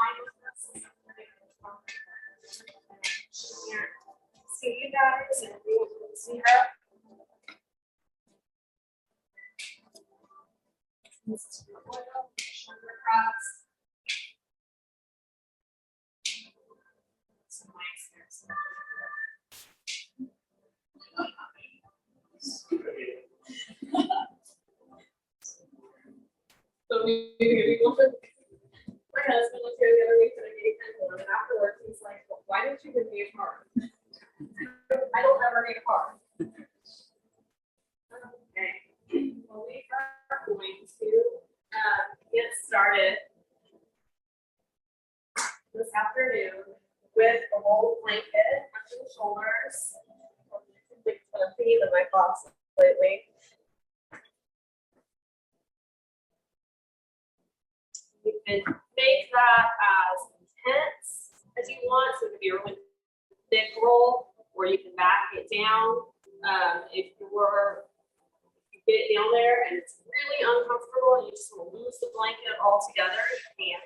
online with us. See you guys and we will see her. Shoulder cross. Some mics there. So we my husband was here the other week and I gave him one, and afterwards he's like, well, why didn't you give me a card? I don't ever need a card. Okay. Well, we are going to get started this afternoon with a rolled blanket under the shoulders. It's been a theme in my class lately. You can make that as intense as you want, so it could be a really thick roll, or you can back it down. If you get it down there and it's really uncomfortable and you just want to lose the blanket altogether, you can.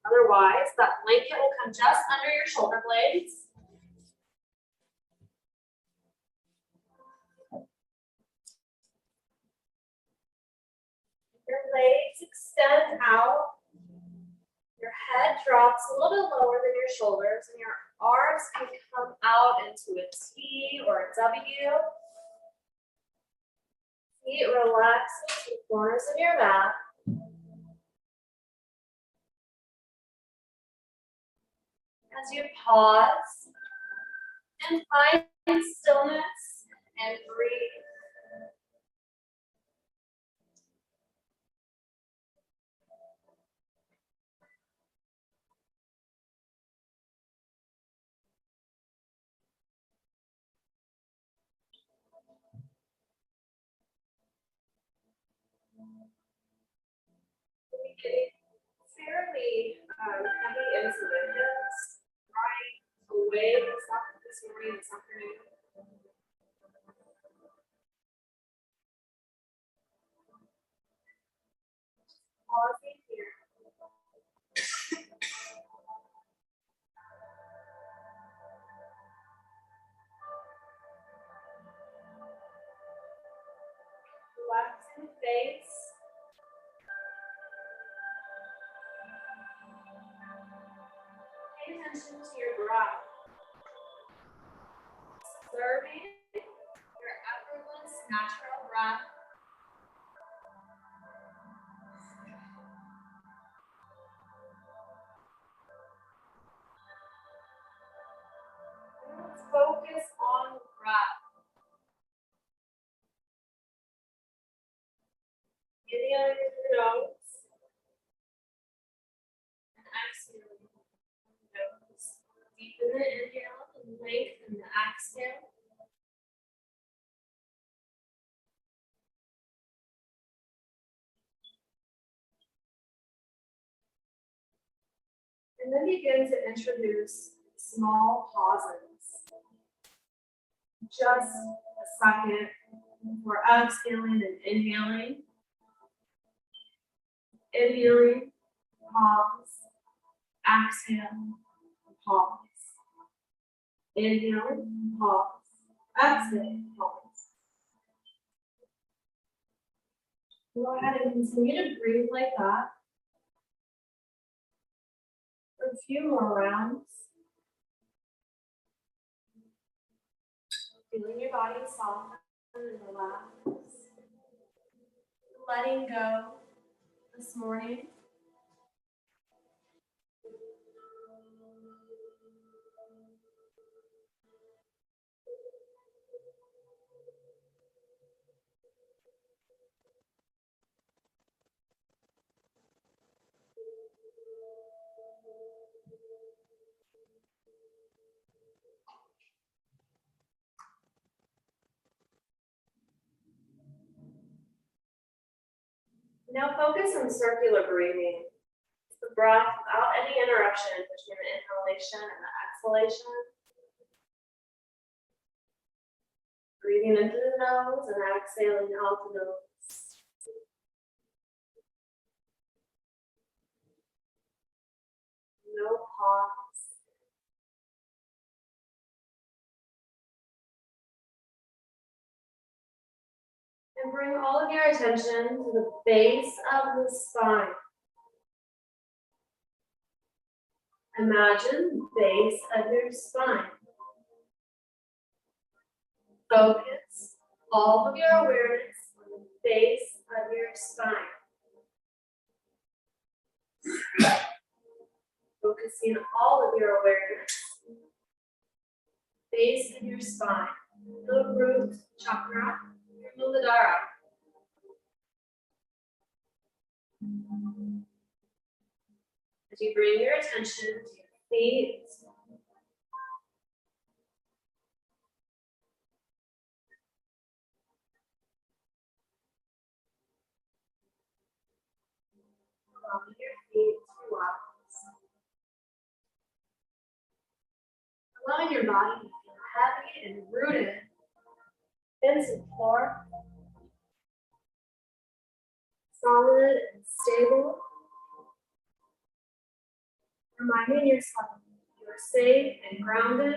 Otherwise, that blanket will come just under your shoulder blades. Your legs extend out. Your head drops a little bit lower than your shoulders, and your arms can come out into a T or a W. Feet relax into the corners of your mat. As you pause and find stillness and breathe. We get fairly heavy into the hips, right away this morning, this afternoon. Pausing here. Relaxing the face. Pay attention to your breath. Observing your effortless natural breath. Let's focus on the breath. Inhaling through the nose. And exhaling through the nose. Deepen the inhale and lengthen the exhale. And then begin to introduce small pauses. Just a second for exhaling and inhaling. Inhaling, pause. Exhale, pause. Inhale, pause. Exhale, pause. Go ahead and continue to breathe like that for a few more rounds. Feeling your body soften and relax. Letting go this morning. Now focus on circular breathing. It's the breath without any interruption between the inhalation and the exhalation. Breathing into the nose and exhaling out the nose. No pause. And bring all of your attention to the base of the spine. Imagine the base of your spine. Focus all of your awareness on the base of your spine. Focusing all of your awareness, base of your spine, the root chakra, your Muladhara. As you bring your attention to your feet, allowing your feet to rise. Allowing your body to feel heavy and rooted into the floor. Solid and stable. Reminding yourself you are safe and grounded.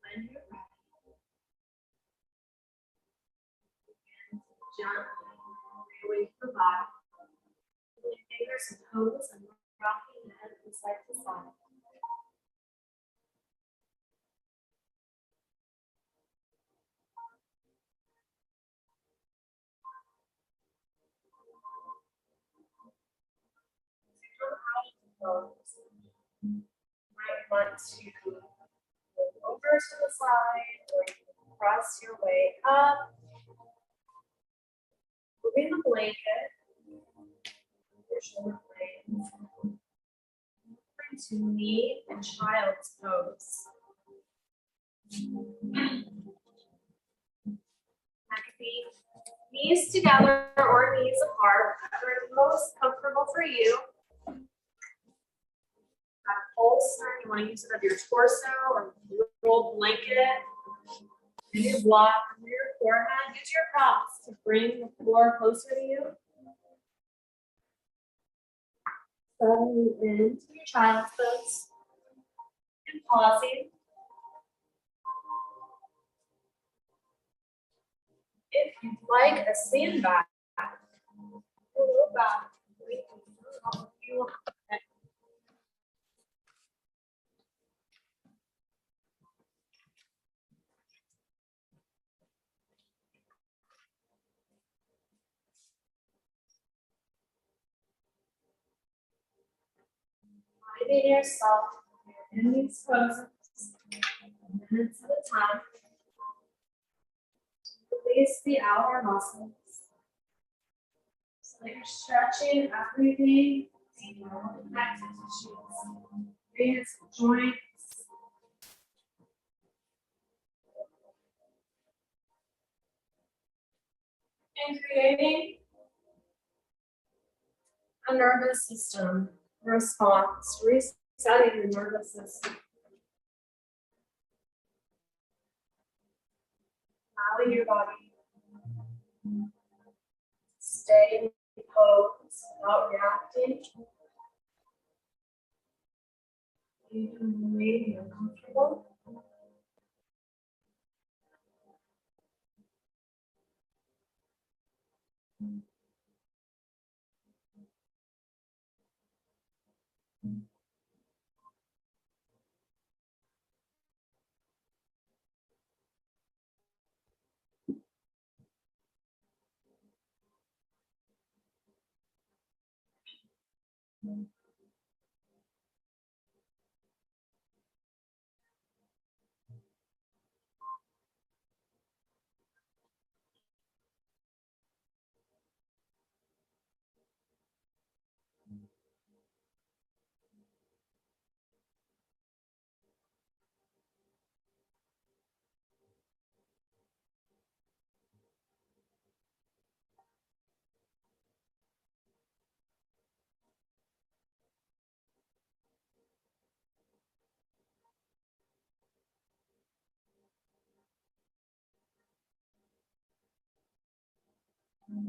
When you're ready, begin to gently rearrange the body. Pulling fingers and toes and rocking the head from side to side. You might want to move over to the side or you can press your way up. Moving the blanket, your shoulder blades. Moving to knee and child's pose. Next feet, knees together or knees apart, whatever is most comfortable for you. Got a bolster, you want to use it of your torso or rolled blanket. And your block under your forehead. Use your props to bring the floor closer to you. Settling into your child's pose. And pausing. If you'd like a sandbag, a little back, we can help you. Finding yourself in these poses, minutes at a time. Release the outer muscles. So that you're stretching everything, all the connective tissues, ribs, joints. And creating a nervous system response, resetting the nervous system. Allowing your body to stay in pose without reacting. You can remain uncomfortable. Here,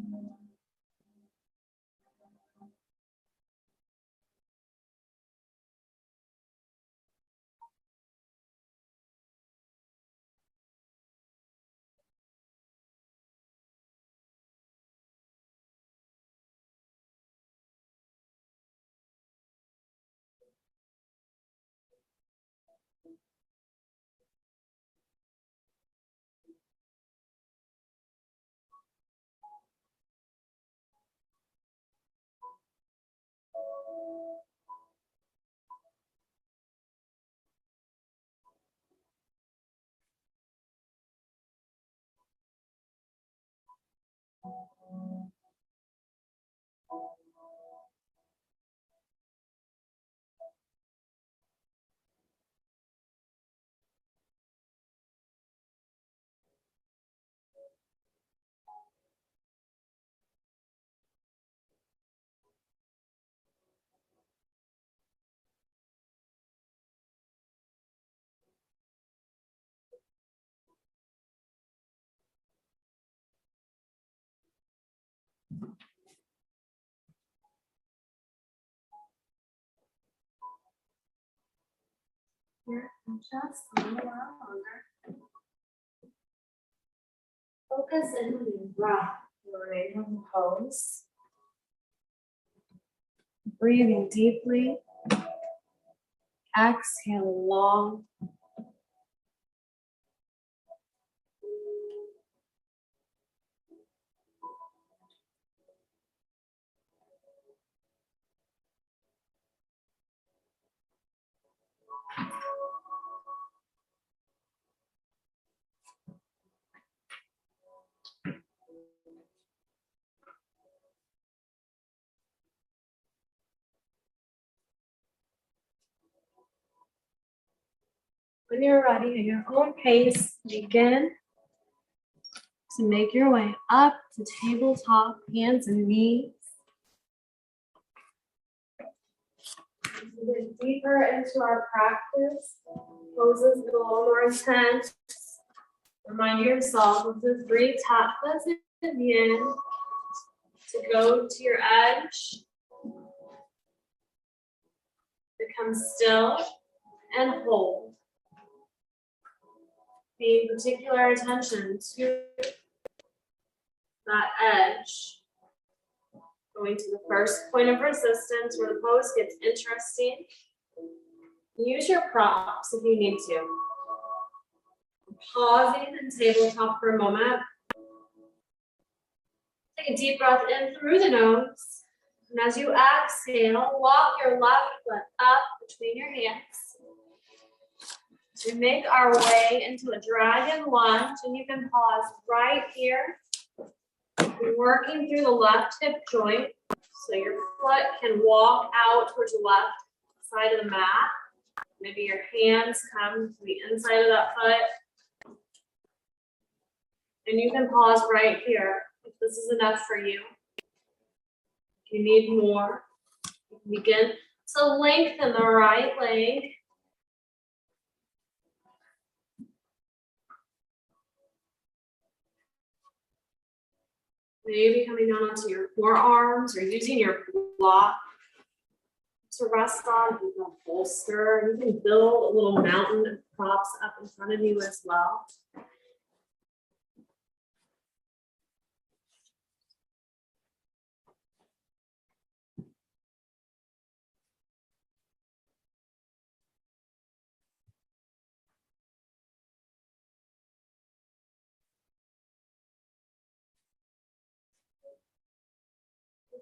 just a little while longer. Focus in on your breath. Your inhale pose. Breathing deeply. Exhale long. When you're ready, at your own pace, begin to make your way up to tabletop, hands and knees. Get deeper into our practice. Poses get a little more intense. Remind yourself of the 3 tattvas in the end. To go to your edge. Become still and hold. Pay particular attention to that edge. Going to the first point of resistance where the pose gets interesting. Use your props if you need to. Pausing in tabletop for a moment. Take a deep breath in through the nose. And as you exhale, walk your left foot up between your hands. We make our way into a dragon lunge, and you can pause right here. You're working through the left hip joint, so your foot can walk out towards the left side of the mat. Maybe your hands come to the inside of that foot. And you can pause right here if this is enough for you. If you need more, you can begin to lengthen the right leg. Maybe coming down onto your forearms or using your block to rest on. You can bolster. You can build a little mountain of props up in front of you as well.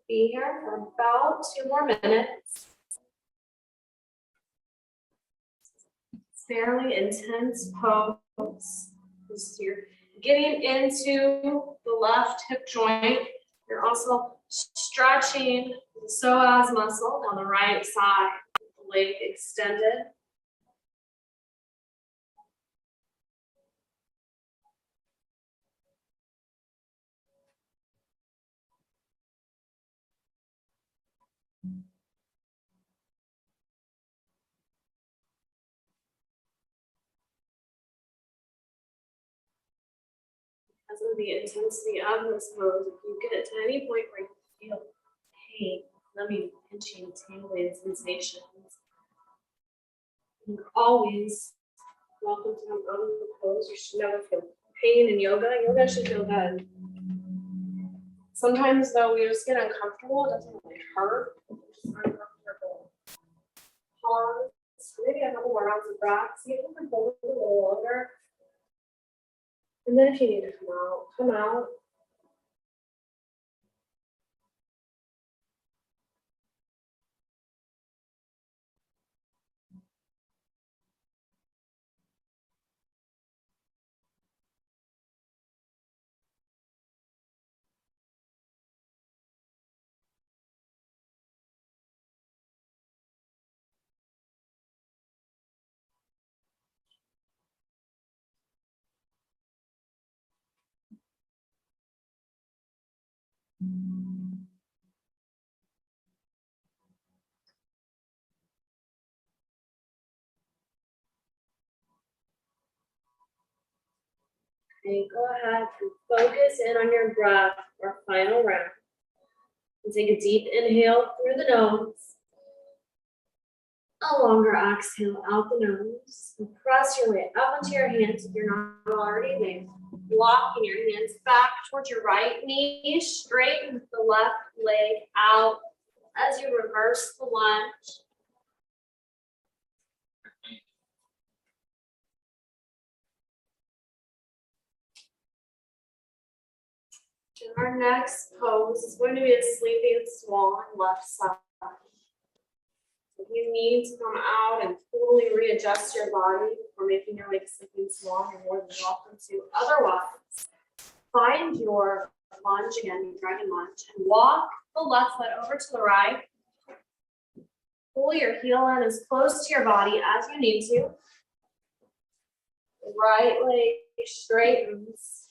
Be here for about 2 more minutes. Fairly intense pose. So you're getting into the left hip joint. You're also stretching the psoas muscle on the right side, the leg extended. because of the intensity of this pose, if you get to any point where you feel pain, let me pinching, tingling sensations, you're always welcome to come out of the pose. You should never feel pain in yoga. Yoga should feel good. Sometimes though, we just get uncomfortable. It doesn't really hurt. It's just uncomfortable. Pause. Maybe a couple more rounds of breath. See if you can hold it a little longer. And then if you need to come out, come out. Okay, go ahead and focus in on your breath for final round. And take a deep inhale through the nose. A longer exhale out the nose. And press your way up onto your hands if you're not already there. Walking your hands back towards your right knee. Straighten the left leg out as you reverse the lunge. Our next pose is going to be a sleeping swan left side. If you need to come out and totally readjust your body before making your way to sleeping swan, you're more than welcome to. Otherwise, find your lunge again, your dragon lunge, and walk the left foot over to the right. Pull your heel in as close to your body as you need to. The right leg straightens.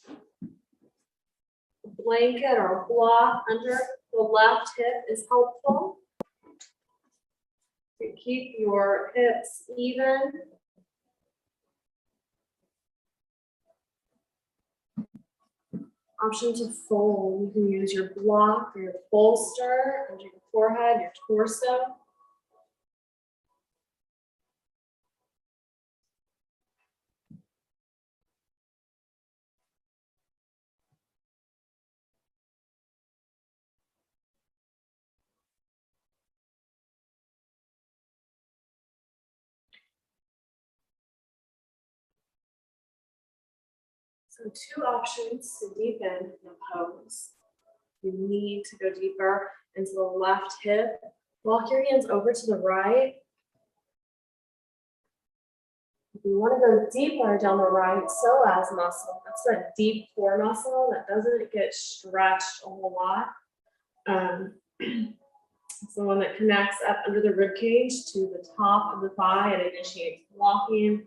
Blanket or block under the left hip is helpful to keep your hips even. Option to fold. You can use your block or your bolster under your forehead, your torso. So two options to deepen the pose. You need to go deeper into the left hip. Walk your hands over to the right. If you want to go deeper down the right psoas muscle, that's that deep core muscle that doesn't get stretched a whole lot. It's the one that connects up under the rib cage to the top of the thigh and initiates walking.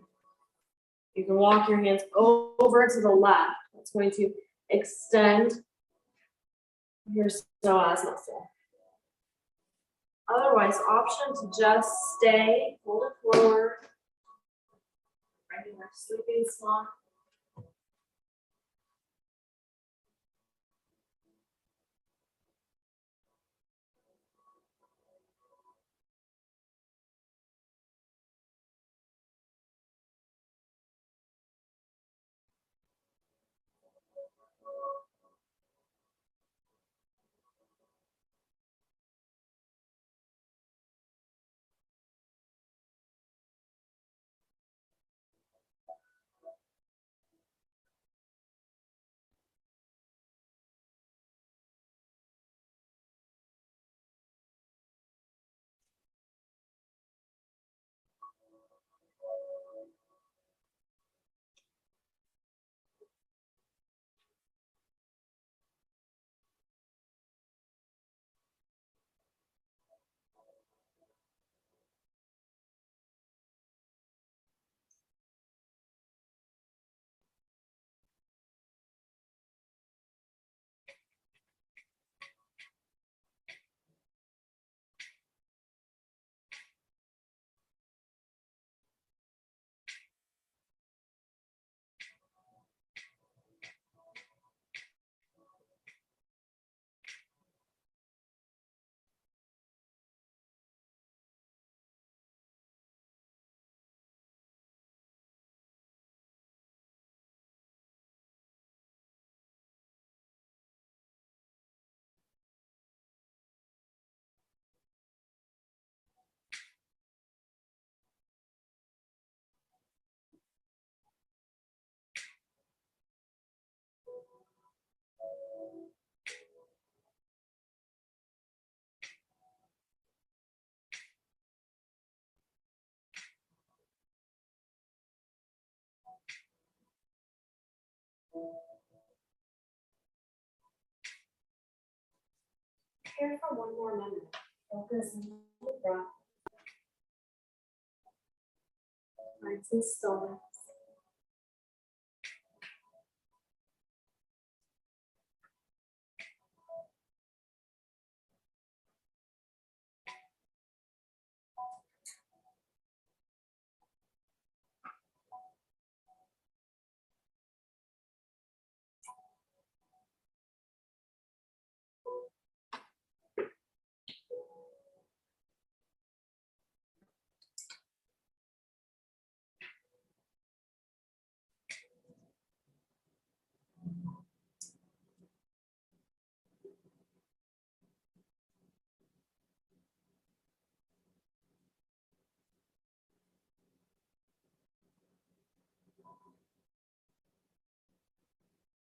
You can walk your hands over to the left. That's going to extend your psoas muscle. Otherwise, option to just stay, hold it forward. Regular sleeping swan. here for one more minute. Focus on the breath. Find some stillness.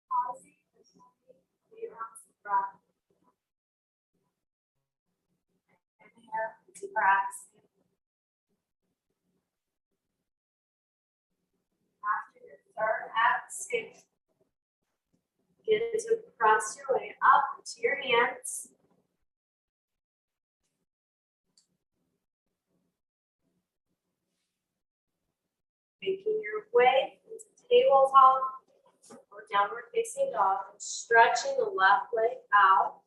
Pausing for your breath. Inhale, deep breaths. After your third exhale, begin to press your way up to your hands. Making your way into tabletop or downward facing dog, and stretching the left leg out.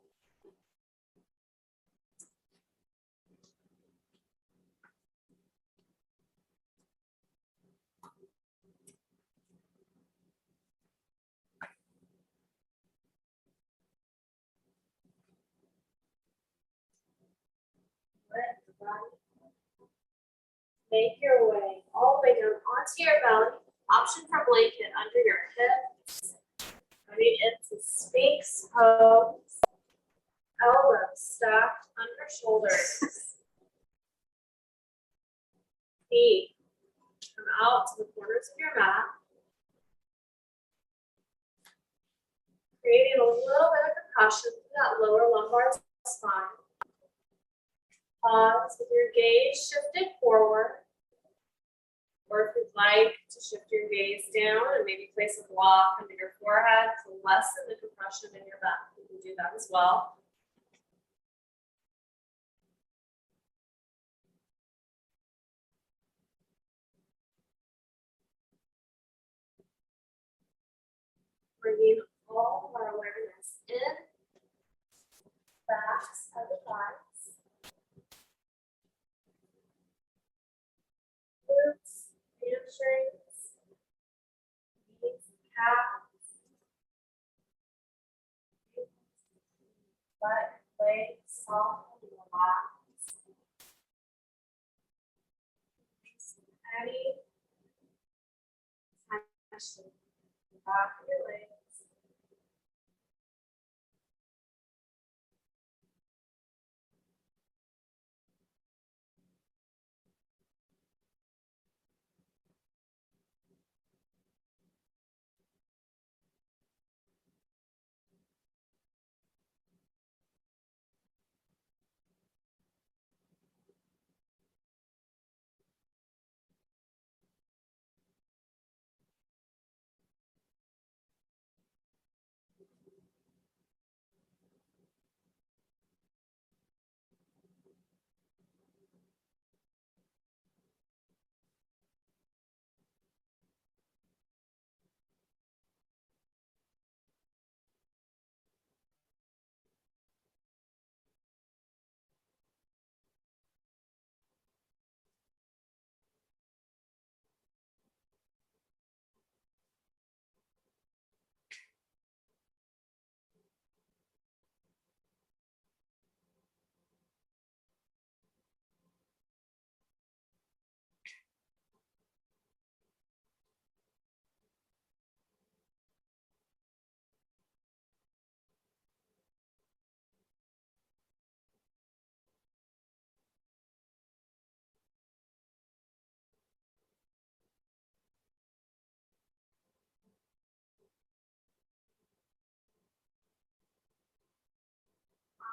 Make your way all the way down onto your belly. Option for blanket under your hips. Coming into Sphinx pose. Elbows stacked under shoulders. Feet come out to the corners of your mat. Creating a little bit of compression through that lower lumbar spine. Pause with your gaze shifted forward. Or if you'd like to shift your gaze down and maybe place a block under your forehead to lessen the compression in your back, you can do that as well. Bringing all of our awareness in, backs of the thighs, glutes, hamstrings, knees, calves, let legs soft and relax. Any tension in the back of your legs.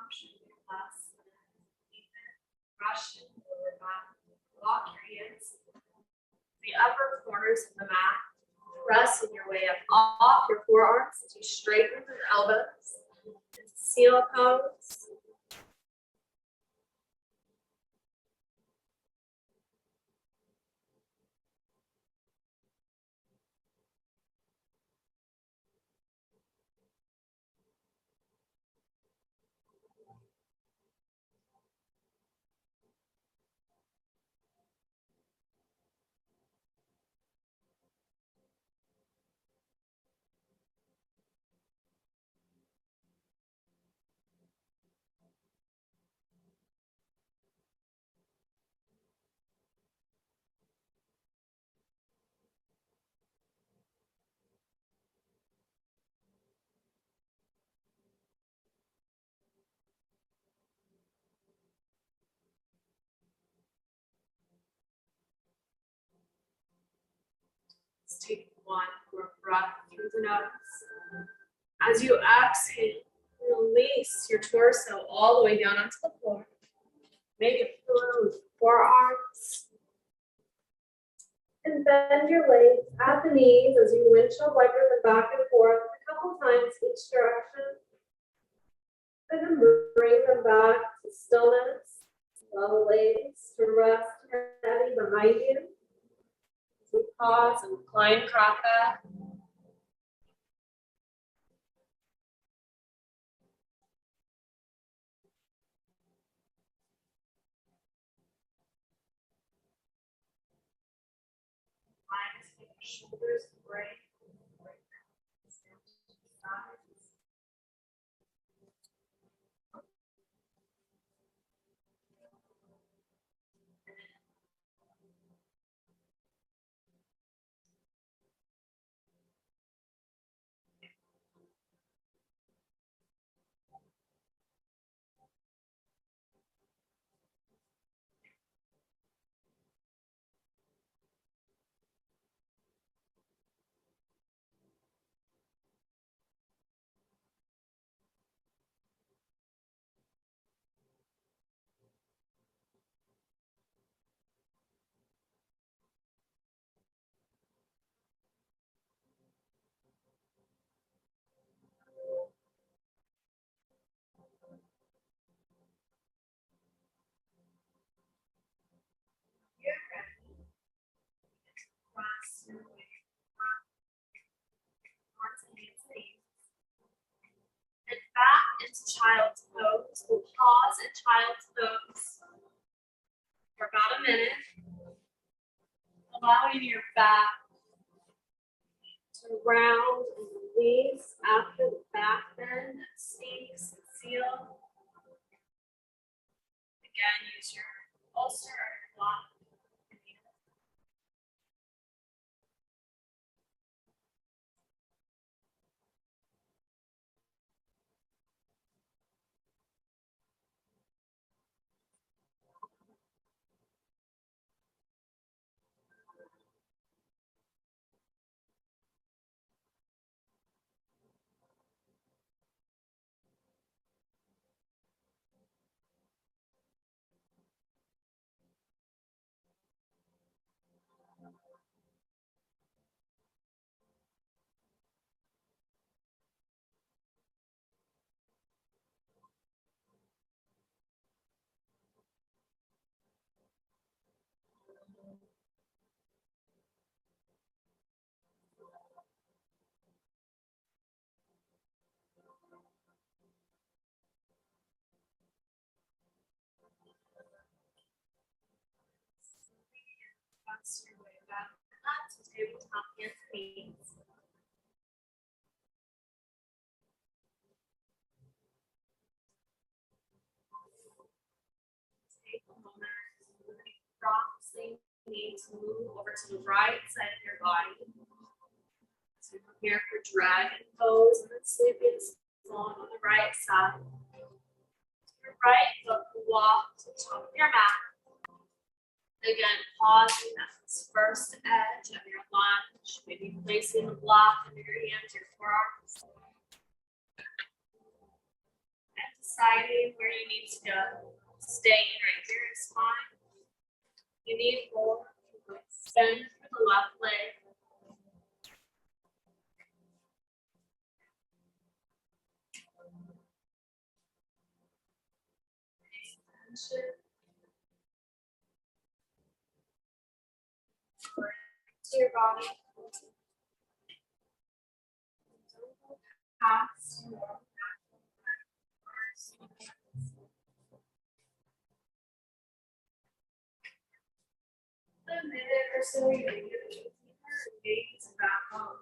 Option your last brush lower back. Lock your hands. The upper corners of the mat. Pressing your way up off your forearms to straighten your elbows. Seal pose. One more breath through the nose. As you exhale, release your torso all the way down onto the floor. Make a pillow with forearms. And bend your legs at the knees as you windshield wiper them back and forth a couple times each direction. And then bring them back to stillness. Allow the legs to rest heavy behind you. As we pause and climb Kraka. Shoulders break. Cross your way towards the hands and knees. And back into child's pose. We'll pause in child's pose for about a minute. Allowing your back to round and release after the back bend that sinks and seal. Again, use your ulcer or your block. Cross your way back up to tabletop hands and knees. Take a moment, crossing knee to move over to the right side of your body. So prepare for dragon pose and then sleeping swan on the right side. Your right foot will walk to the top of your mat. Again, pausing at this first edge of your lunge, maybe placing the block under your hands, your forearms. And deciding where you need to go. Staying right here is fine. You need more. Extend for the left leg. Extension. To your body. Past your a minute or so, you're going to get your gaze back home.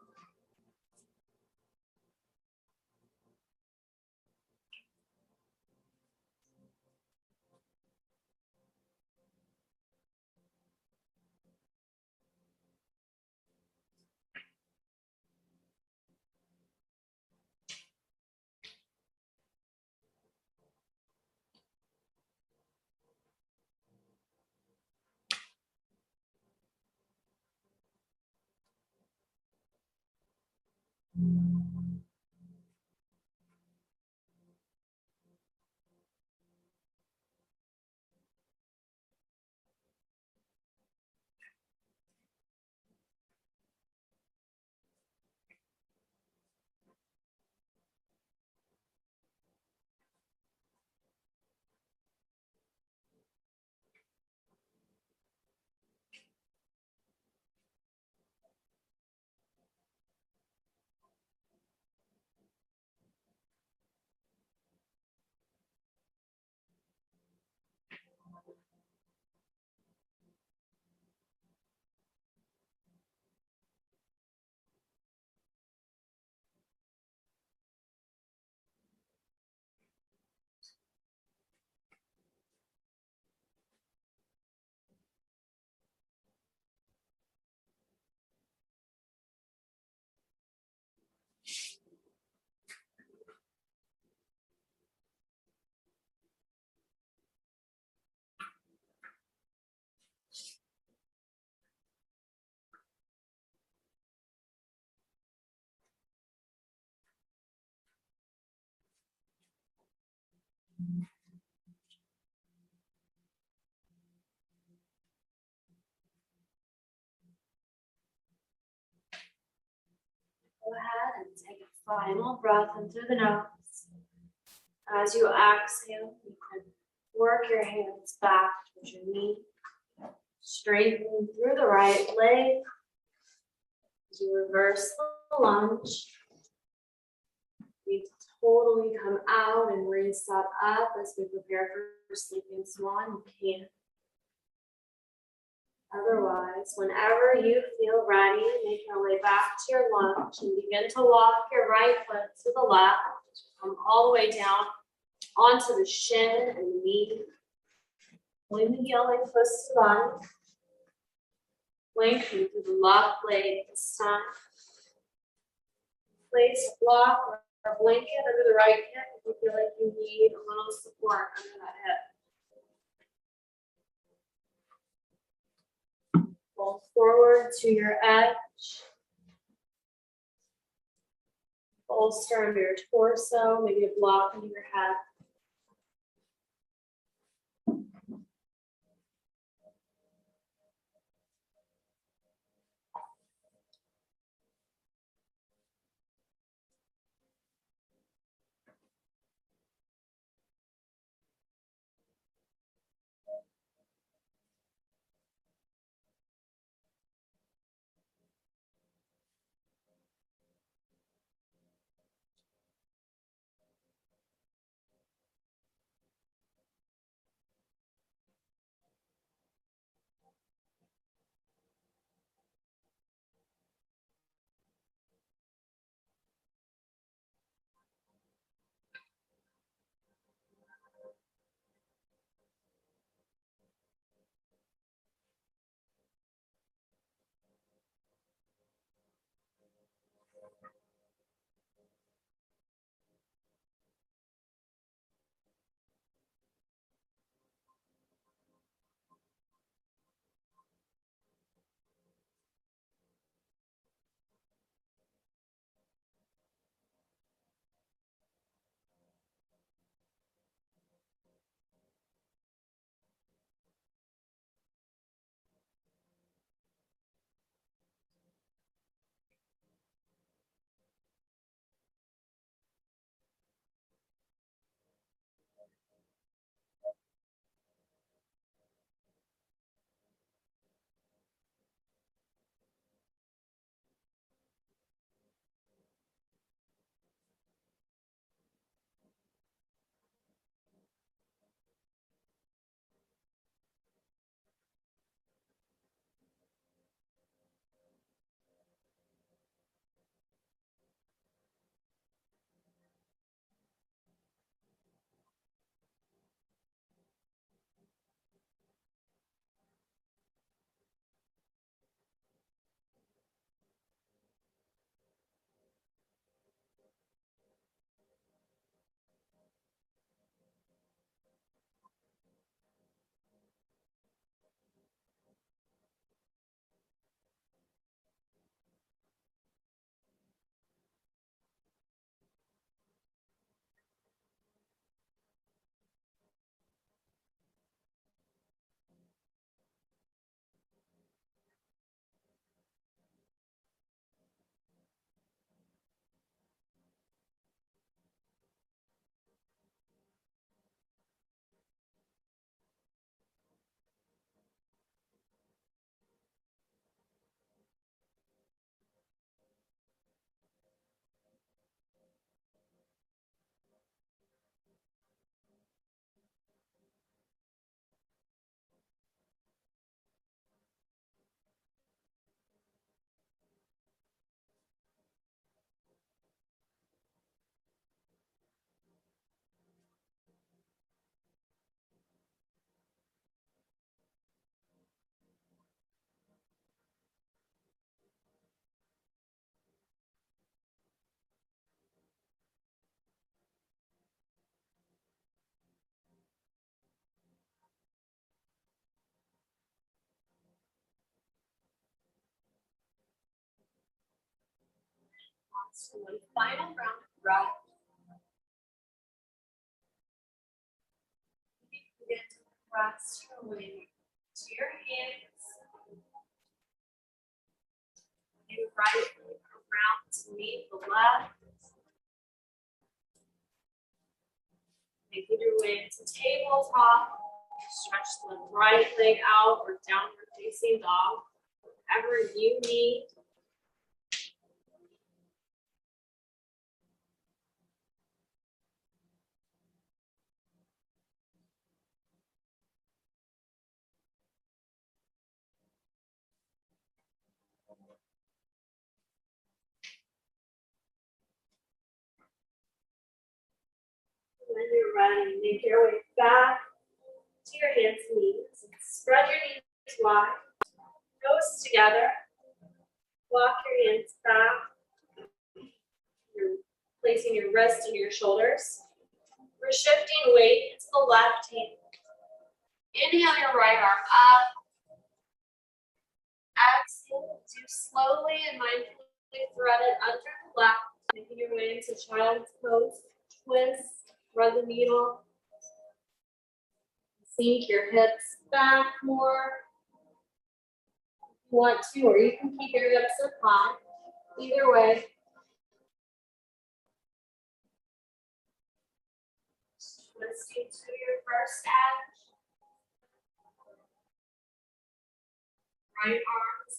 Go ahead and take a final breath in through the nose. As you exhale, you can work your hands back towards your knee. Straighten through the right leg. As you reverse the lunge. We totally come out and reset up as we prepare for sleeping swan. You can. Otherwise, whenever you feel ready, make your way back to your lunge and begin to walk your right foot to the left. Come all the way down onto the shin and knee. Pulling the heel in close to lunge. Lengthen through the left leg this time. Place a block or a blanket under the right hip if you feel like you need a little support under that hip. Pull forward to your edge. Bolster under your torso, maybe a block under your head. So one final round of breath. Begin to press your way to your hands. Your right leg around to meet the left. Making your way to tabletop. Stretch the right leg out or downward facing dog. Whatever you need. When you're ready, make your way back to your hands and knees. Spread your knees wide. Toes together. Walk your hands back. You're placing your wrist into your shoulders. We're shifting weight into the left hand. Inhale your right arm up. Exhale, do slowly and mindfully thread it under the left, making your way into child's pose. Twist, thread the needle. Sink your hips back more. If you want to, or you can keep your hips up high. Either way. Twisting to your first edge. Right arms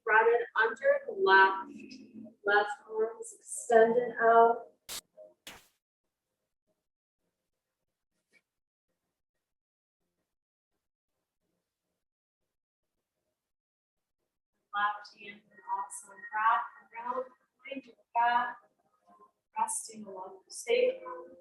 threaded under the left. Left arms extended out. Left hand can also wrap around behind your back, resting along the sacrum.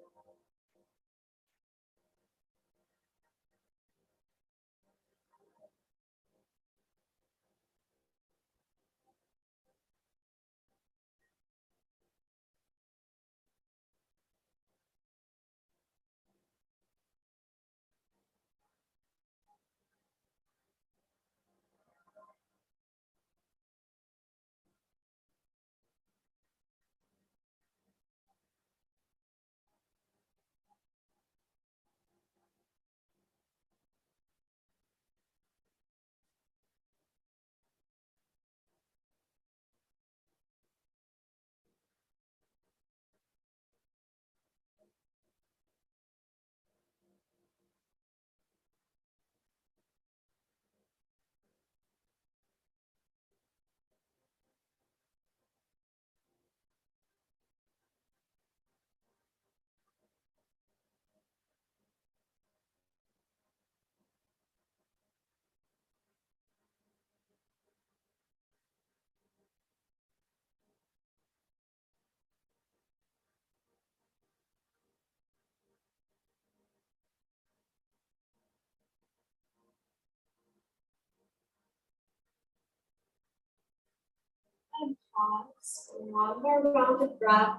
And pause. One more round of breath.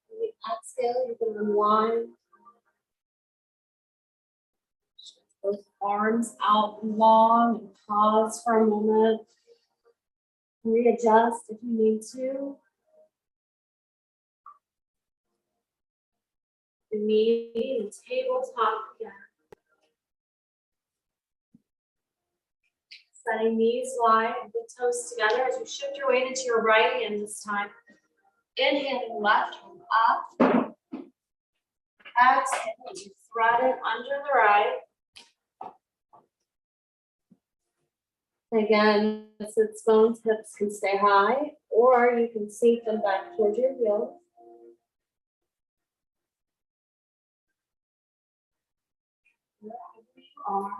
When you exhale, you can unwind. Both arms out long and pause for a moment. Readjust if you need to. Knee and tabletop again. Setting knees wide and big toes together as you shift your weight into your right hand this time. Inhaling left arm up. Exhale, you thread it under the right. Again, sits bones, hips can stay high, or you can sink them back towards your heels. Wherever you are.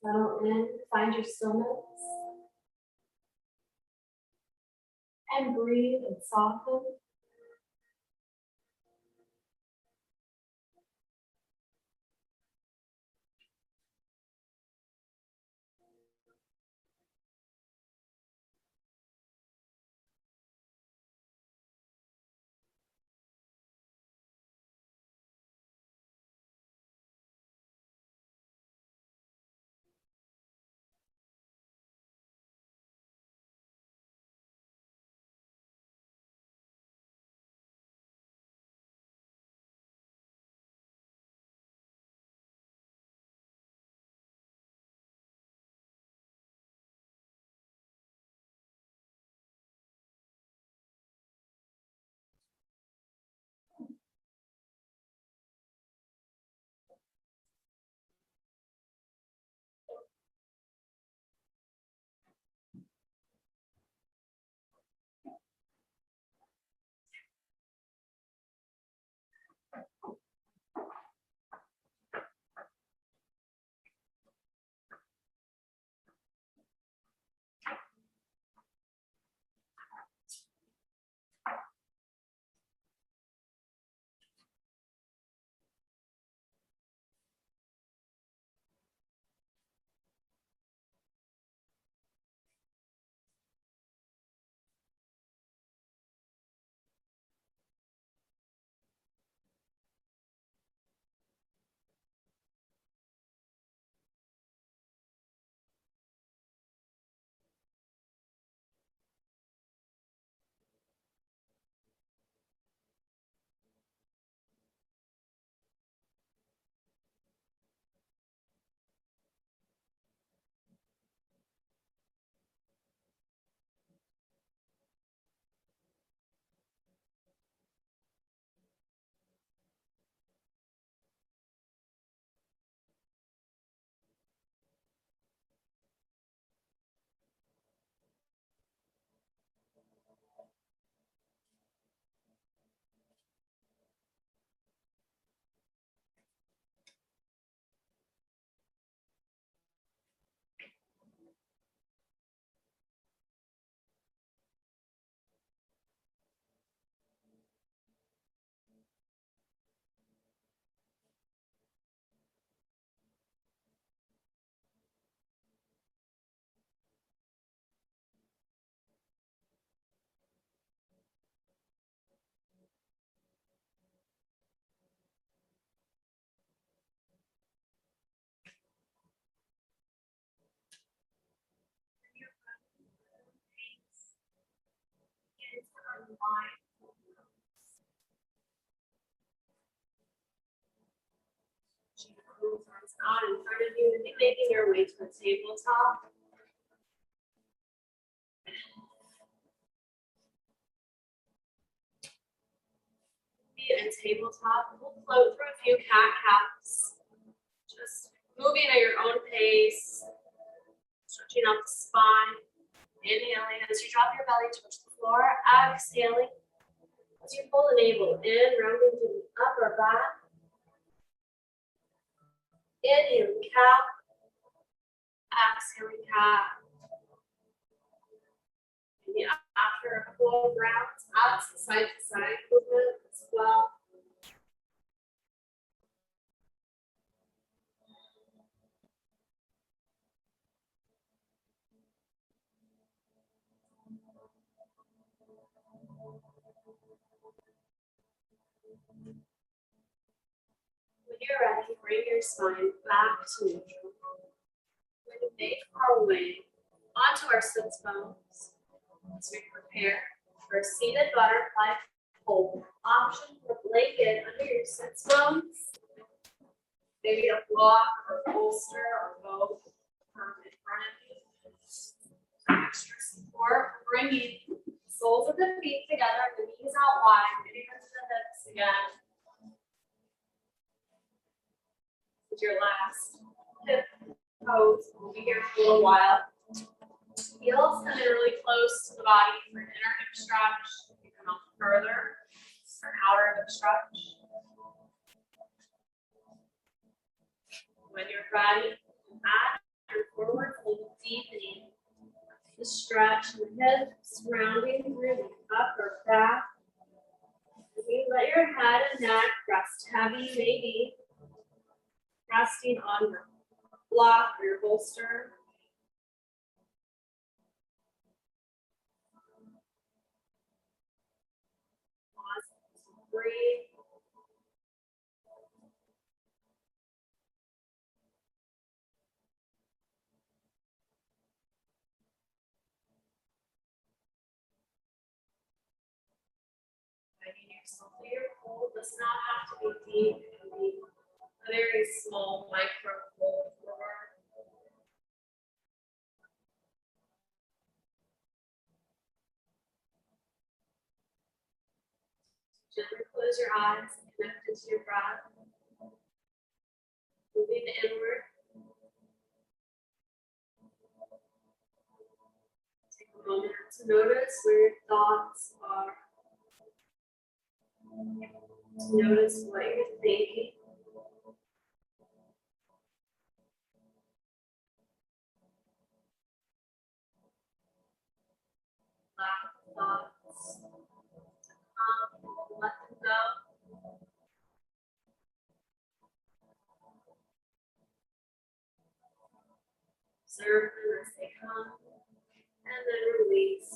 Settle in, find your stillness. And breathe and soften. line. Arms out in front of you and be making your way to the tabletop. And tabletop. We'll float through a few cat-cows. Just moving at your own pace. Stretching out the spine. Inhaling as you drop your belly towards the floor. Exhaling as you pull the navel in, rounding to the upper back. Inhaling cow. Exhaling cat. And after a couple of rounds, out to side movement as well. When you're ready, bring your spine back to neutral. We're going to make our way onto our sits bones as we prepare for a seated butterfly hold. Option for blanket under your sits bones. Maybe a block or bolster or both in front of you. Extra support. Bringing the soles of the feet together, the knees out wide, maybe into the hips again. This is your last hip pose. We'll be here for a little while. Heels come in really close to the body for an inner hip stretch. You come out further for an outer hip stretch. When you're ready, add your forward fold, deepening the stretch in the hips, rounding through the upper back. As you let your head and neck rest heavy, maybe resting on your block or your bolster. Pause, breathe. Finding yourself to your hold does not have to be deep. It can be a very small micro fold forward. Gently close your eyes and connect into your breath. Moving inward. Take a moment to notice where your thoughts are. To notice what you're thinking. Allow thoughts to come and let them go. Observe them as they come and then release.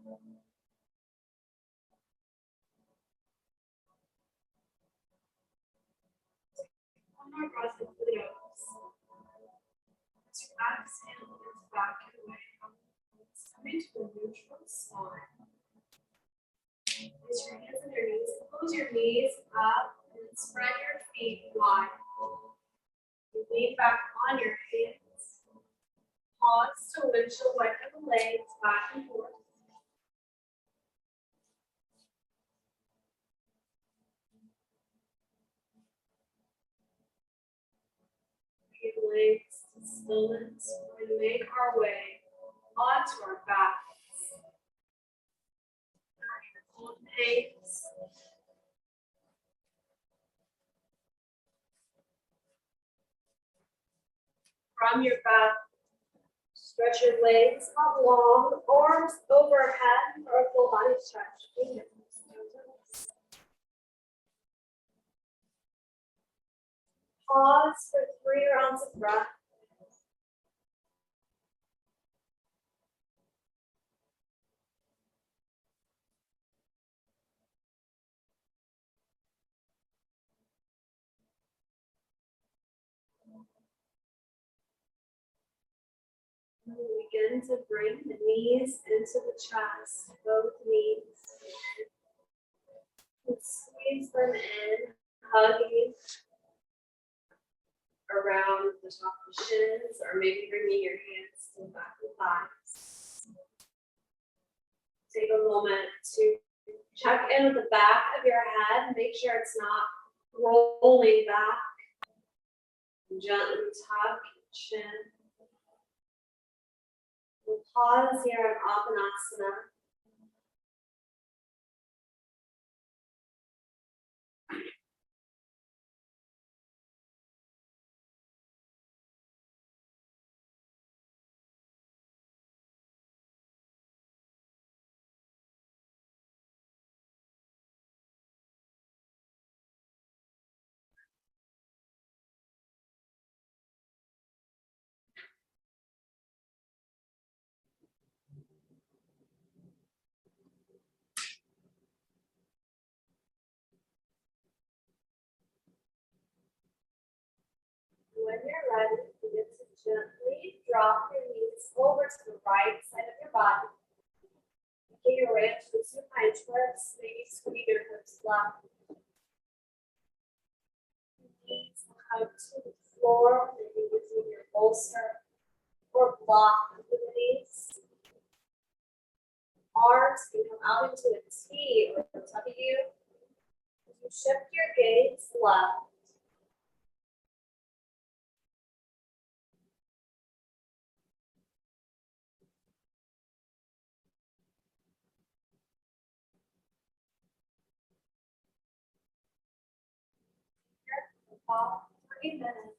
One more breath into the nose. As you exhale, lift back and away. Coming to a neutral spine. Place your hands on your knees. Close your knees up and spread your feet wide. You lean back on your hands. Pause to windshield wiper the legs back and forth. Your legs to stillness. We're going to make our way onto our backs. Our own pace. From your back, stretch your legs up long, arms overhead for a full body stretch. Pause for 3 rounds of breath. And we begin to bring the knees into the chest, both knees. And squeeze them in, hugging around the top of the shins, or maybe bringing your hands to the back of the thighs. Take a moment to check in with the back of your head. Make sure it's not rolling back. Gently tuck your chin. We'll pause here on Apanasana. When you're ready, begin to gently drop your knees over to the right side of your body. Making your way up to the supine twists, maybe squeeze your hips left. Knees come to the floor, maybe using your bolster or block with the knees. Arms can come out into a T or a W. As you shift your gaze left. About 3 minutes.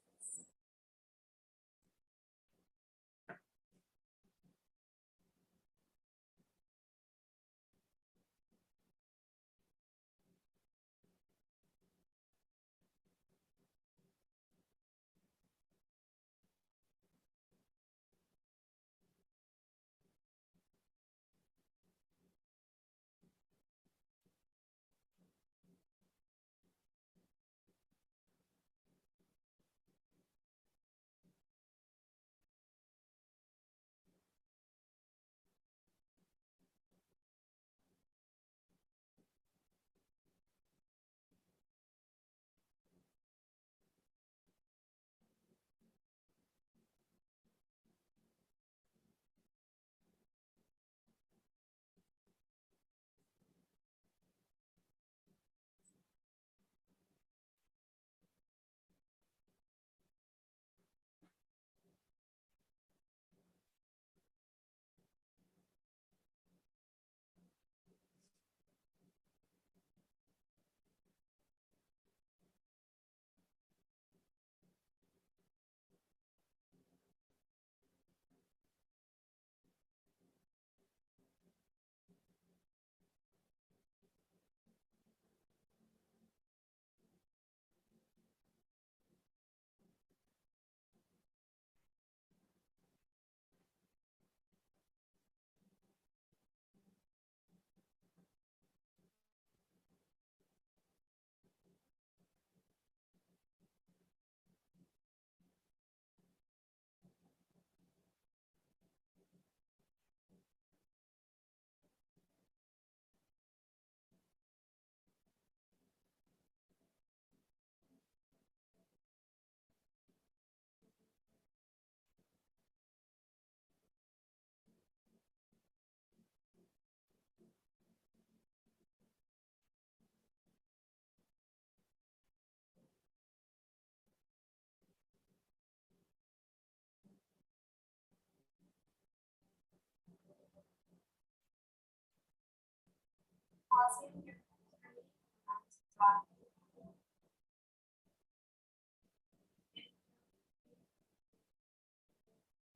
Pausing your back to body.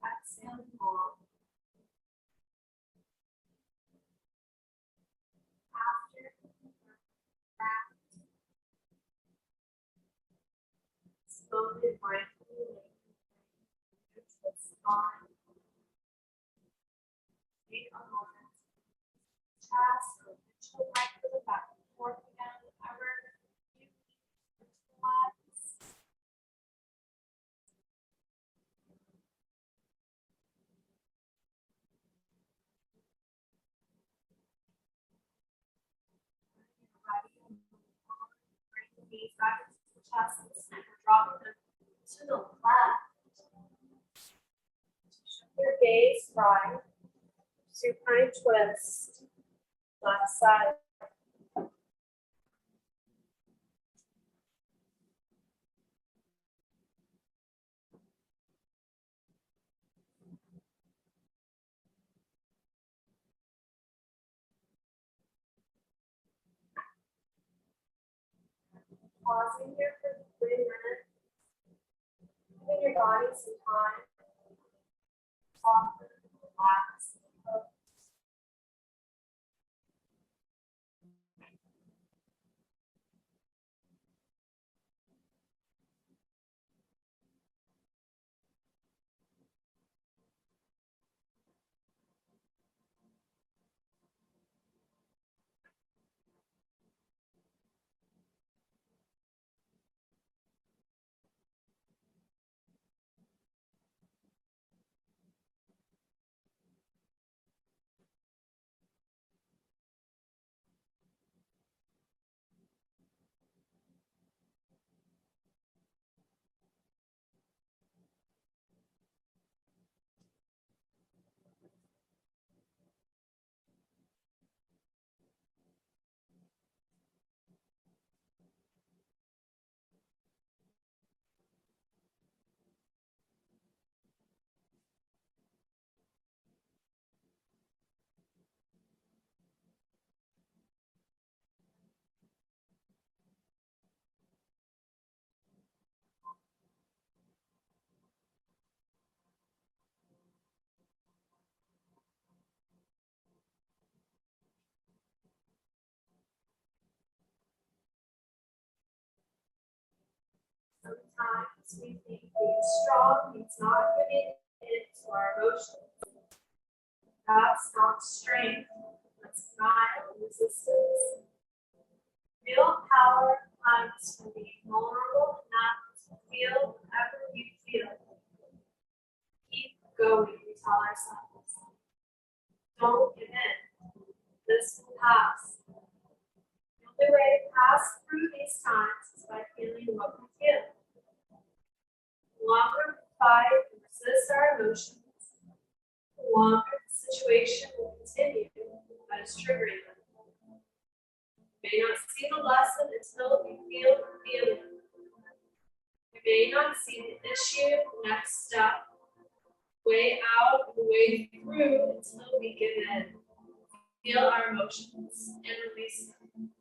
Exhale, long. After that, slowly mindfully lift the spine. Take a moment. Chest or pinch the neck for the back and forth again. Whenever you relax. Ready. Bring the knees back into the chest and we're dropping them to the left. Shift your gaze right. Supine twist. Left side. Pausing here for 3 minutes. Giving your body some time. Soften, relax. Sometimes we think being strong means not giving in to our emotions. That's not strength, that's denial and resistance. Real power comes from being vulnerable enough to feel whatever you feel. Keep going, we tell ourselves. Don't give in. This will pass. The only way to pass through these times is by feeling what we feel. The longer we fight and resist our emotions, the longer the situation will continue that is triggering them. You may not see the lesson until you feel the feeling. You may not see the issue, the next step, way out, the way through until we give in. Feel our emotions and release them.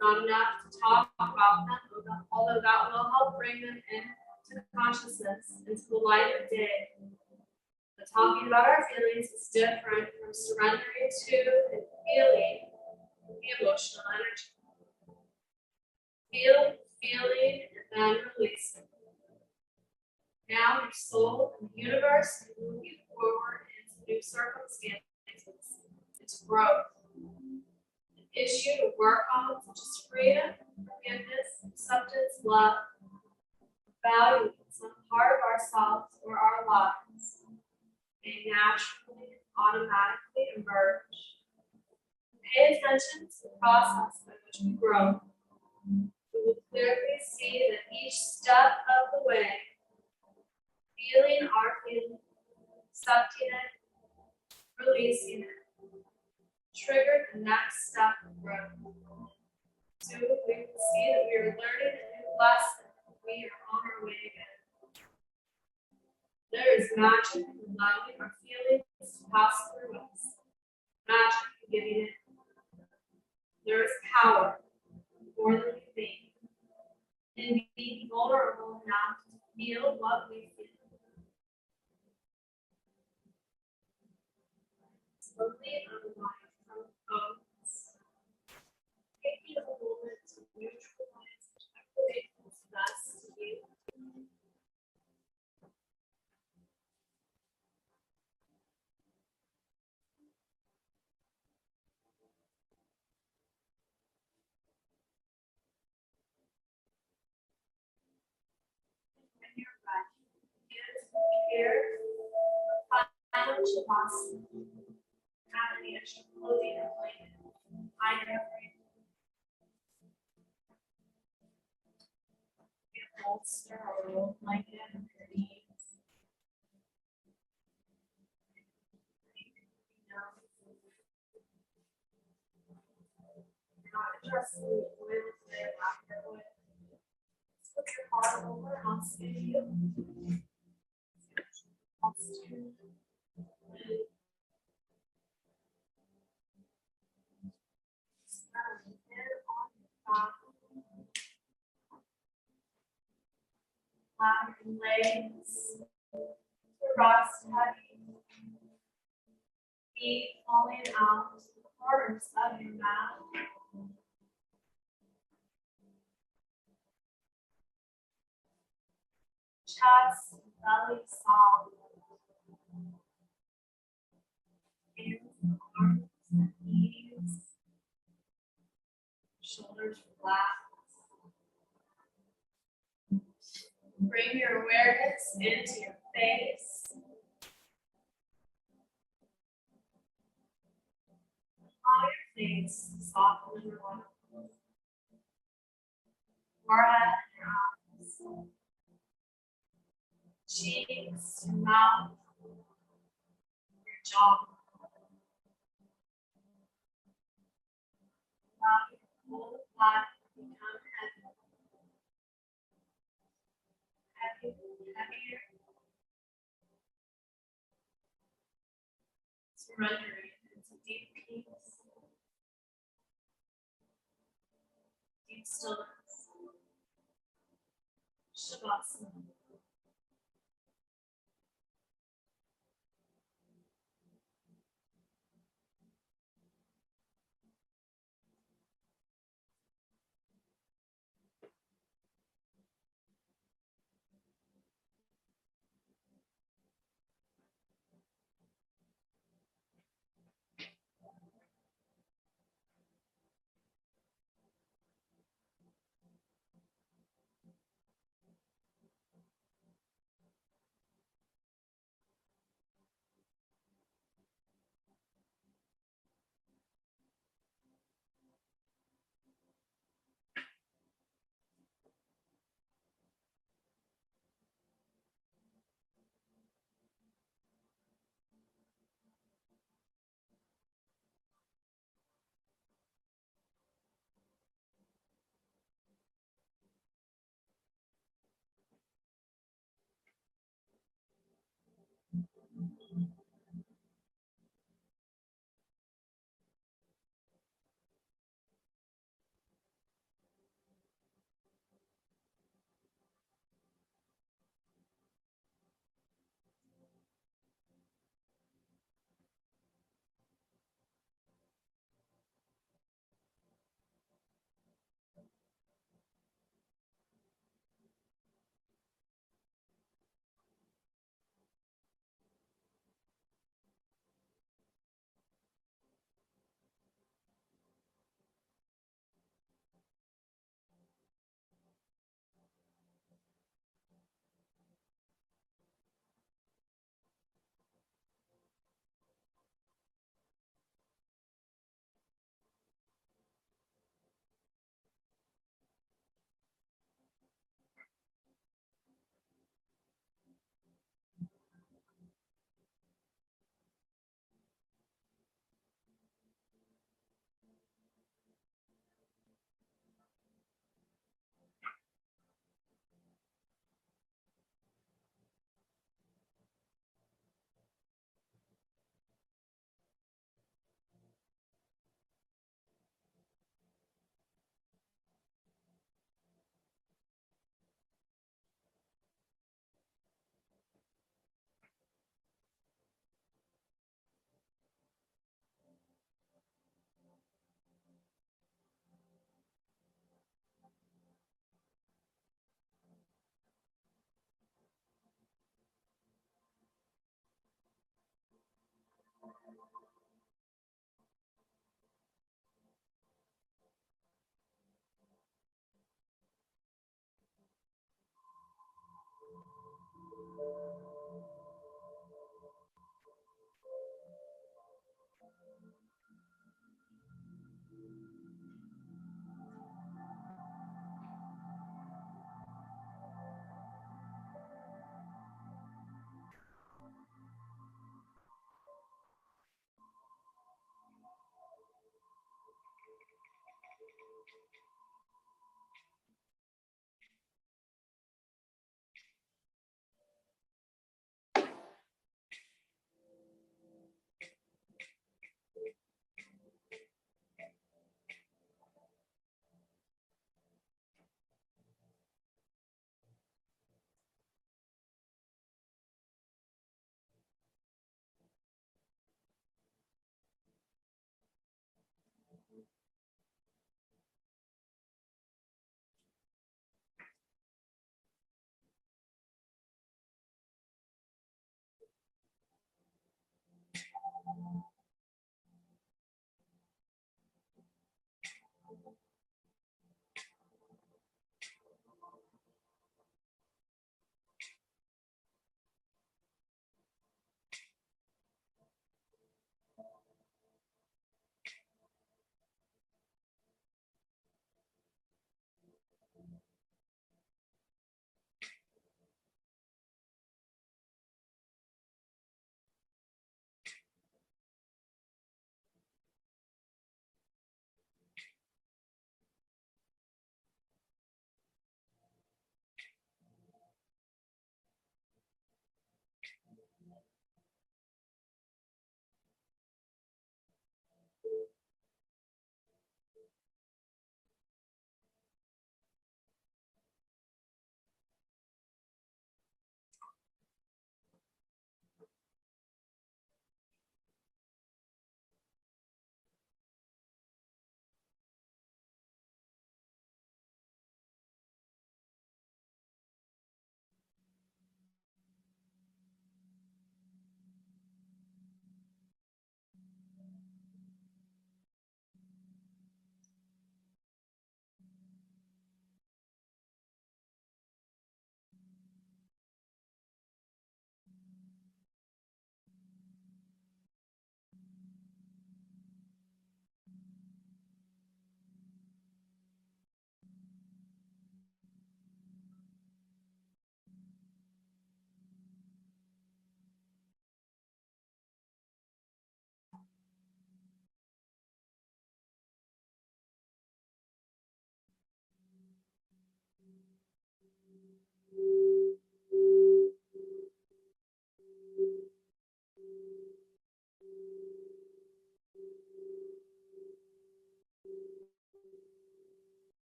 Not enough to talk about them, although that will help bring them into consciousness, into the light of day. But talking about our feelings is different from surrendering to and feeling the emotional energy. Feel, feeling, and then releasing. Now your soul and the universe can move you forward into new circumstances, into growth. An issue to work on, such as freedom, forgiveness, acceptance, love, value in some part of ourselves or our lives, may naturally and automatically emerge. Pay attention to the process by which we grow. We will clearly see that each step of the way, feeling our feeling, accepting it, releasing it, trigger the next step of growth. Soon we will see that we are learning a new lesson. We are on our way again. There is magic in allowing our feelings to pass through us. Magic in giving it. There is power more than we think in being vulnerable enough to feel what we feel. Slowly unwind from thoughts. Taking a moment to neutralize whatever feels best to you. When you're ready, hands with care, final shavasana. Have any extra clothing or blanket. I have a bolster or a roll blanket under your knees. You're not adjusting the oil today, after oil. Put your heart over and I'll see you. I'll see you. Flat your legs. Rocks heavy. Feet falling out to the corners of your mouth. Chest, belly soft. Hands, arms, and knees. Shoulders relaxed. Bring your awareness into your face. On your face, soften and relax. Forehead and eyes. Cheeks, your mouth, your jaw. Allow your whole body to become heavy. Heavier. Surrendering into deep peace, deep stillness. Shavasana.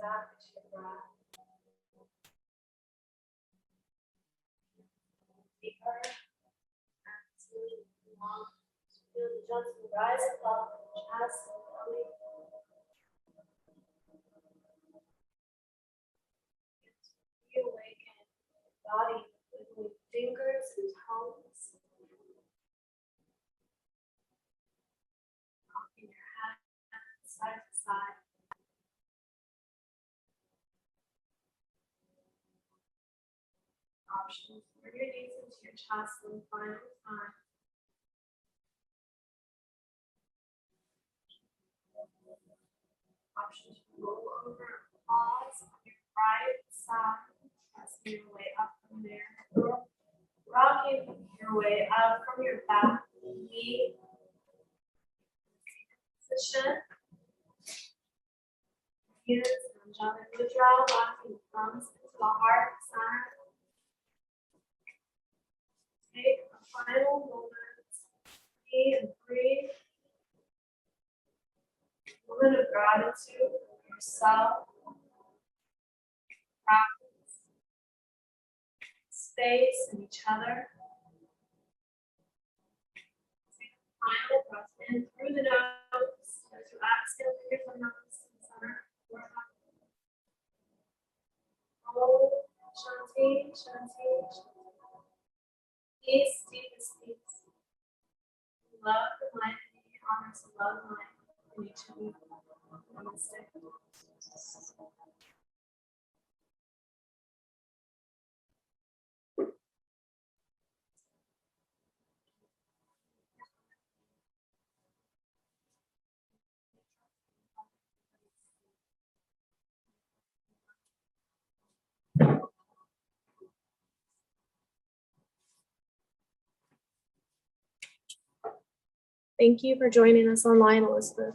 Stop your breath. Deeper. Exhale, long. Feel the gentle rise above the chest and belly. Reawaken your body with fingers and toes. Rocking your head side to side. Options. Bring your knees into your chest one final time. Option to roll over and pause on your right side, pressing your way up from there. Rocking your way up from your back knee position. Use Anjali Mudra, locking the thumbs into the heart center. Take a final moment, be and breathe. Moment of gratitude for yourself, practice, space, and each other. Take a final breath in through the nose as you exhale through your nose to the center. Om Shanti, Shanti, Shanti. Peace, deepest peace. Love and light in you, honors and love and light in each of you. Namaste. Thank you for joining us online, Elizabeth.